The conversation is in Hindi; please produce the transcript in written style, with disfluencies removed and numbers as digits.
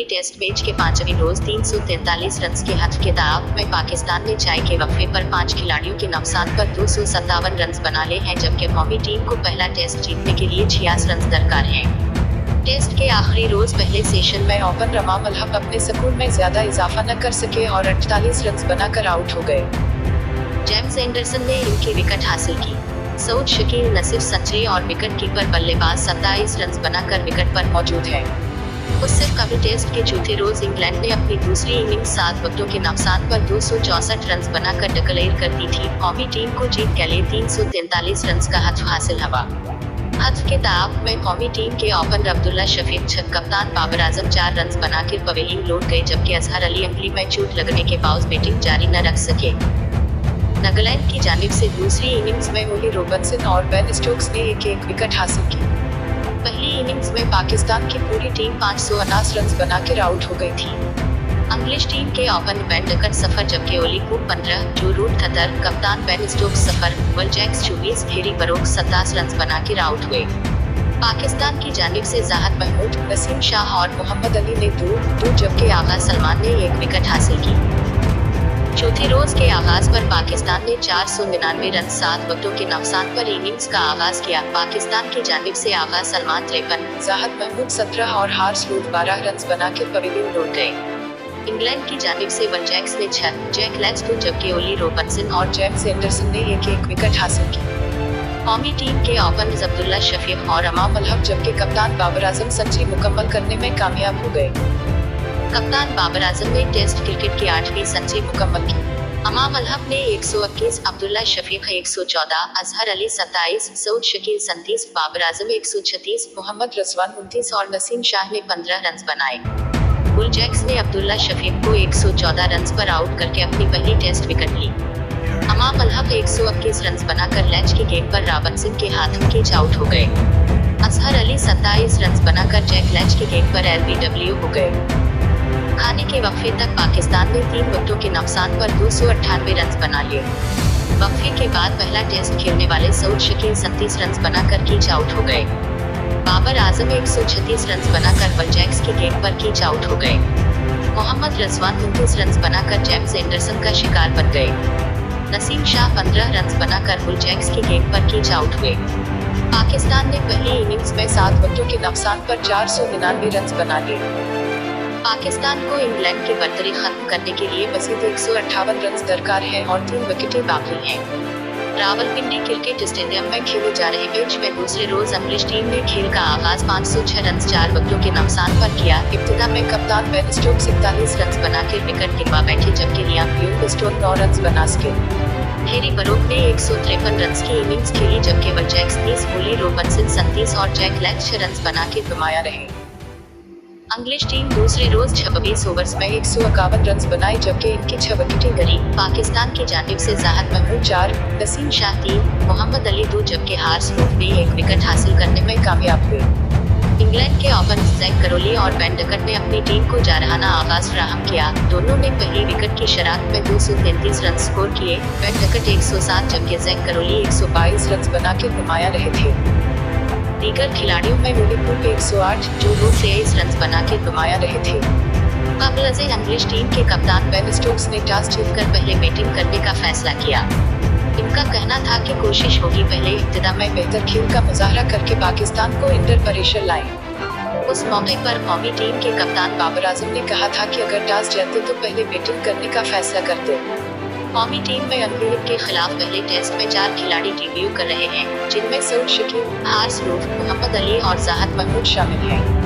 टेस्ट मैच के 5वें रोज 343 रन के हथ के दाव में पाकिस्तान ने चाय के वक्फे पर 5 खिलाड़ियों के नुकसान पर 257 रन बना ले हैं, जबकि कौमी टीम को पहला टेस्ट जीतने के लिए 66 रन दरकार हैं। टेस्ट के आखिरी रोज पहले सेशन में ओपनर इमाम अल हक अपने सुकून में ज्यादा इजाफा न कर सके और 48 रन बनाकर आउट हो गए। जेम्स एंडरसन ने इनकी विकेट हासिल की। सऊद शकील, नसीफ सच्चे और विकेट कीपर बल्लेबाज 27 रन बनाकर विकेट पर मौजूद है। उससे कबल टेस्ट के चौथे रोज इंग्लैंड ने अपनी दूसरी इनिंग्स 7 विकेटों के नुकसान पर 264 रन बनाकर डिक्लेयर कर दी थी। कौमी टीम को जीत के लिए 343 रन का हथ हासिल हुआ। हथ के दाव में कौमी टीम के ओपनर अब्दुल्ला शफीक, कप्तान बाबर आजम 4 रन बनाकर पवेलियन लौट गए, जबकि अजहर अली अंगली में चोट लगने के बावजूद बैटिंग जारी न रख सके। नागालैंड की जानिब से दूसरी इनिंग्स में ओली रॉबिन्सन और बेन स्टोक्स ने एक विकेट हासिल की। पहली इनिंग्स में पाकिस्तान की पूरी टीम 549 रन बनाकर आउट हो गई थी। इंग्लिश टीम के ओपनर बेन डकन सफर, जबकि ओली कूक 15, जो रूट 78, कप्तान Ben Stokes suffer, Will Jacks 24, Harry baroque 27 run बनाकर आउट हुए। पाकिस्तान की जानिब से जाहिद महमूद, नसीम शाह और मोहम्मद अली ने 2, जबकि आगा सलमान ने 1 विकेट हासिल की। चौथे रोज के आगाज पर पाकिस्तान ने 499 रन 7 विकेटों के नुकसान पर इनिंग्स का आगाज किया। पाकिस्तान की जानिब से आगा सलमान 53, जाहिद महमूद 17 और हारिस रूट 12 रन बनाकर पवेलियन लौट गए। इंग्लैंड की जानिब से विल जैक्स ने 6, जैक लेग्स 2, जबकि ओली रॉबिन्सन और जेम्स एंडरसन ने एक विकेट हासिल की। कौमी टीम के ओपनर्स अब्दुल्ला शफीक और इमाम अल हक, जबकि कप्तान बाबर आजम सेंचुरी मुकम्मल करने में कामयाब हो गए। कप्तान बाबर आजम ने टेस्ट क्रिकेट की 8वीं सेंचुरी मुकम्मल की। इमाम अल हक ने 121, अब्दुल्ला शफीक 114, अजहर अली 27, सऊद शकील 37, बाबर आजम 136, मोहम्मद रजवान 29 और नसीम शाह ने 15 रन बनाए। विल जैक्स ने अब्दुल्ला शफीक को 114 रन पर आउट करके अपनी पहली टेस्ट विकेट ली। इमाम अल हक 121 रन बनाकर लैच की गेंद पर रॉबिन्सन के हाथों कैच आउट हो गए। अजहर अली 27 रन बनाकर जैक लैच की गेंद पर LBW हो गए। खाने के वक्फे तक पाकिस्तान ने 3 विकेटों के नुकसान पर 298 रन बना लिए। वक्फे के बाद पहला टेस्ट खेलने वाले सऊद शकील 37 रन बनाकर कैच आउट हो गए। बाबर आजम 136 रन बनाकर विल जैक्स की गेंद पर कैच आउट हो गए। मोहम्मद रजवान 29 रन बनाकर जेम्स एंडरसन का शिकार बन गए। नसीम शाह 15 रन बनाकर विल जैक्स की गेंद पर कैच आउट हुए। पाकिस्तान ने पहली इनिंग्स में 7 विकेटों के नुकसान पर 499 रन बना लिए। पाकिस्तान को इंग्लैंड की बर्तरी खत्म करने के लिए मजीद 158 रन दरकार है और 3 विकेटें बाकी हैं। रावलपिंडी क्रिकेट स्टेडियम में खेले जा रहे मैच में दूसरे रोज इंग्लिश टीम ने खेल का आगाज 506 रन 4 विकेटों के नुकसान पर किया। इब्तिदा में कप्तान बेन स्टोक्स 41 रन बनाकर विकेट गिरवा बैठे, जबकि लियाम लिविंगस्टोन 9 रन बना सके। हैरी बरोक ने 153 रन की इनिंग्स खेली, जबकि विल जैक्स 30, ओली रॉबिन्सन 37 और जैक लेग्स 6 रन बनाकर नुमाया रहे। इंग्लिश टीम दूसरे रोज 26 ओवर्स में 151 रन बनाए, जबकि इनकी 6 विकेटें गिरी। पाकिस्तान की जानिब से जाहिद महमूद 4, नसीम शाह 3, मोहम्मद अली 2, जबकि हारिस रूट ने 1 विकेट हासिल करने में कामयाब हुए। इंग्लैंड के ओपनर जैक करोली और बेन डकन ने अपनी टीम को जारहाना आगाज फराहम किया। दोनों ने पहली विकेट की शराकत में 233 रन स्कोर किए। बेन डकन 107, जबकि जैक करोली 122 रन बनाकर नुमाया रहे थे। दीगर खिलाड़ियों में ओली कूक 108, जो रूट 23 रन बनाकर नुमाया रहे थे। कबल अज़ इंग्लिश टीम के कप्तान बेन स्टोक्स ने टॉस जीतकर पहले बैटिंग करने का फैसला किया। इनका कहना था कि कोशिश होगी पहले इब्तिदा में बेहतर खेल का मुजाहरा करके पाकिस्तान को अंडर प्रेशर लाएं। उस मौके पर कौमी टीम के कप्तान बाबर आजम ने कहा था कि अगर टॉस जीतते तो पहले बैटिंग करने का फैसला करते। कौमी टीम में इंग्लैंड के खिलाफ पहले टेस्ट में 4 खिलाड़ी डेब्यू कर रहे हैं, जिनमें सऊद शकील, हारिस रूट, मोहम्मद अली और जाहिद महमूद शामिल हैं।